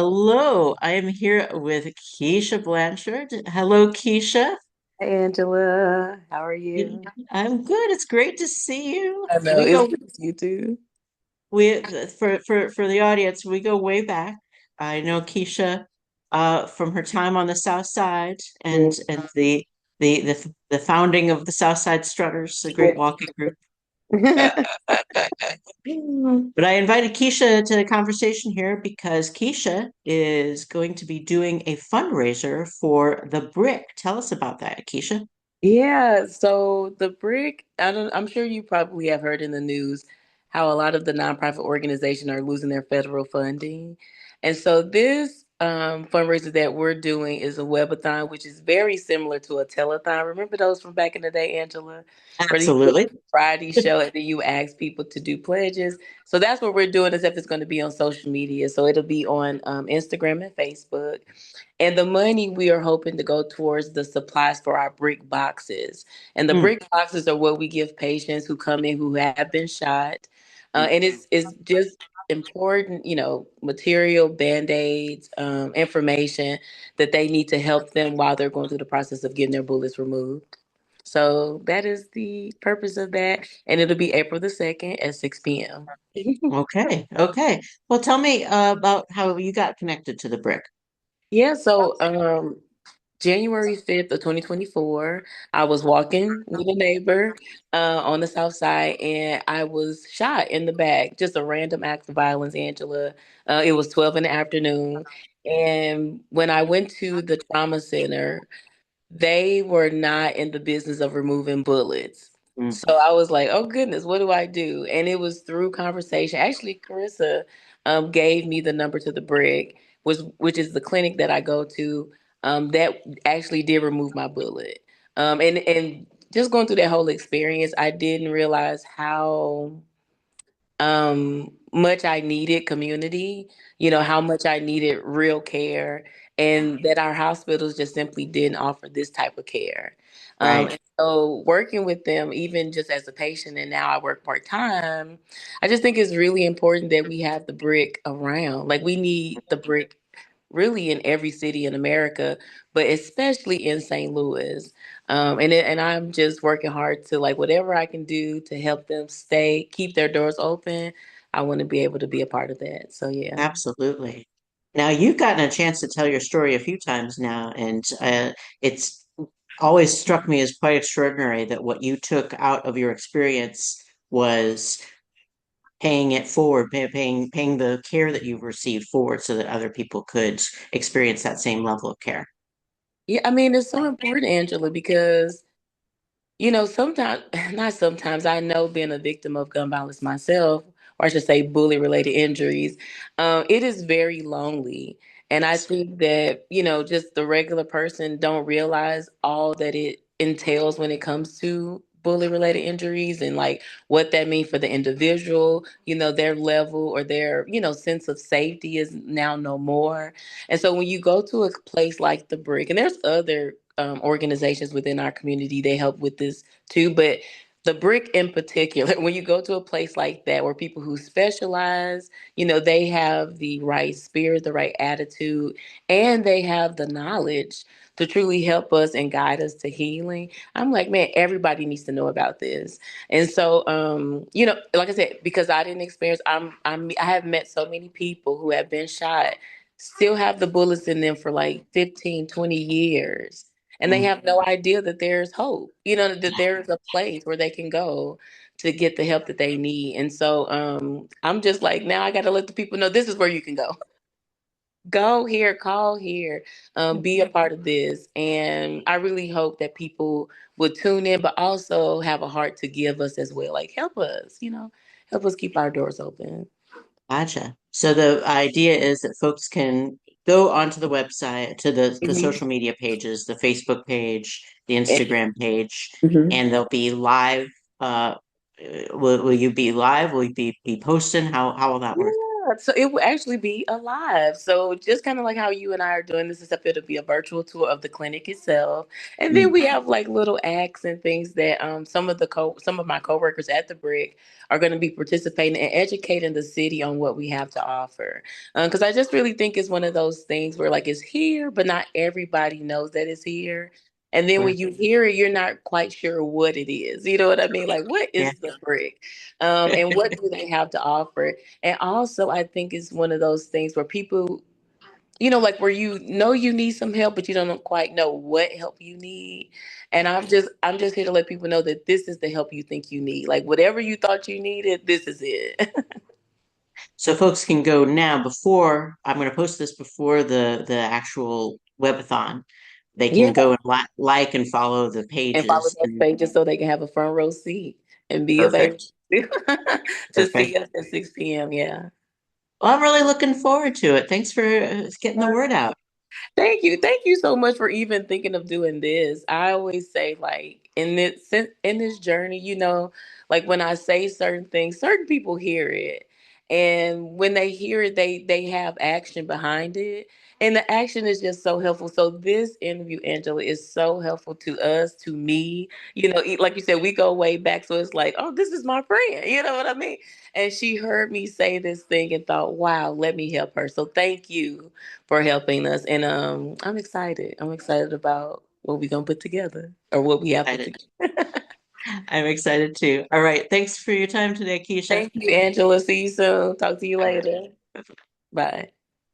Hello, I am here with Keisha Blanchard. Hello, Keisha. Hey Angela, how are you? I'm good. It's great to see you. I know We it's go good to see you too. we for the audience, we go way back. I know Keisha from her time on the South Side and the founding of the South Side Strutters, a great walking group. But I invited Keisha to the conversation here because Keisha is going to be doing a fundraiser for the BRIC. Tell us about that, Keisha. Yeah, so the BRIC, I'm sure you probably have heard in the news how a lot of the nonprofit organizations are losing their federal funding. And so this fundraiser that we're doing is a webathon, which is very similar to a telethon. Remember those from back in the day, Angela? Where you do Absolutely. a Friday show and then you ask people to do pledges. So that's what we're doing, except it's going to be on social media. So it'll be on Instagram and Facebook. And the money we are hoping to go towards the supplies for our brick boxes. And the Mm, brick boxes are what we give patients who come in who have been shot. And it's just important, material, band-aids, information that they need to help them while they're going through the process of getting their bullets removed. So that is the purpose of that. And it'll be April the 2nd at 6 p.m. okay. Okay. Well, tell me about how you got connected to the BRIC. Yeah, so January 5th of 2024, I was walking with a neighbor on the south side and I was shot in the back. Just a random act of violence, Angela. It was 12 in the afternoon. And when I went to the trauma center, they were not in the business of removing bullets. Mm, So I was like, oh goodness, what do I do? And it was through conversation. Actually, Carissa gave me the number to the BRIC, which is the clinic that I go to, that actually did remove my bullet. And just going through that whole experience, I didn't realize how much I needed community, how much I needed real care, and that our hospitals just simply didn't offer this type of care. right. And so working with them, even just as a patient, and now I work part time, I just think it's really important that we have the brick around. Like we need the brick really in every city in America, but especially in St. Louis. And I'm just working hard to like whatever I can do to help them keep their doors open. I want to be able to be a part of that. So yeah. Absolutely. Now, you've gotten a chance to tell your story a few times now, and it's always struck me as quite extraordinary that what you took out of your experience was paying it forward, paying the care that you've received forward so that other people could experience that same level of care. Yeah, I mean, it's so important, Angela, because sometimes, not sometimes, I know being a victim of gun violence myself, or I should say bully related injuries, it is very lonely. And I Yes. think that, just the regular person don't realize all that it entails when it comes to bully related injuries and like what that means for the individual, their level or their, sense of safety is now no more. And so when you go to a place like the Brick, and there's other organizations within our community, they help with this too. But the brick in particular, when you go to a place like that where people who specialize, they have the right spirit, the right attitude, and they have the knowledge to truly help us and guide us to healing. I'm like, man, everybody needs to know about this. And so, like I said, because I didn't experience, I have met so many people who have been shot, still have the bullets in them for like 15, 20 years, and they Mm. have no idea that there's hope, that there's a place where they can go to get the help that they need. And so I'm just like, now I got to let the people know this is where you can go. Go here, call here, be a part of this. And I really hope that people would tune in, but also have a heart to give us as well. Like, help us keep our doors open. Gotcha. So the idea is that folks can go onto the website, to the Mhm. social media pages, the Facebook page, the And- Instagram page, mhm. and they'll be live. Will you be live? Will you be posting? How will that Yeah, work? so it will actually be alive. So just kind of like how you and I are doing this, except it'll be a virtual tour of the clinic itself. And then Mm, we have like little acts and things that some of my coworkers at the BRIC are going to be participating and educating the city on what we have to offer. Because I just really think it's one of those things where like it's here, but not everybody knows that it's here. And then sure. when you hear it, you're not quite sure what it is. You know what I mean? Like, what Yeah. is the BRIC? And what do they have to offer? And also, I think it's one of those things where people, like where you know you need some help, but you don't quite know what help you need. And I'm just here to let people know that this is the help you think you need. Like whatever you thought you needed, this is it. So folks can go now before I'm going to post this before the actual webathon. They can Yeah. go and like and follow the And follow pages. those And pages so they can have a front row seat and be available perfect. to Perfect. see us at 6 p.m. Yeah. Well, I'm really looking forward to it. Thanks for getting the word out. Thank you. Thank you so much for even thinking of doing this. I always say like in this journey, like when I say certain things, certain people hear it. And when they hear it, they have action behind it. And the action is just so helpful. So this interview, Angela, is so helpful to us, to me. Like you said, we go way back. So it's like, oh, this is my friend. You know what I mean? And she heard me say this thing and thought, wow, let me help her. So thank you for helping us. And I'm excited. I'm excited about what we're gonna put together or what we have put Excited. together. I'm excited too. All right. Thanks for your time today, Keisha. Thank you, Angela. See you soon. Talk to you All later. right. Bye.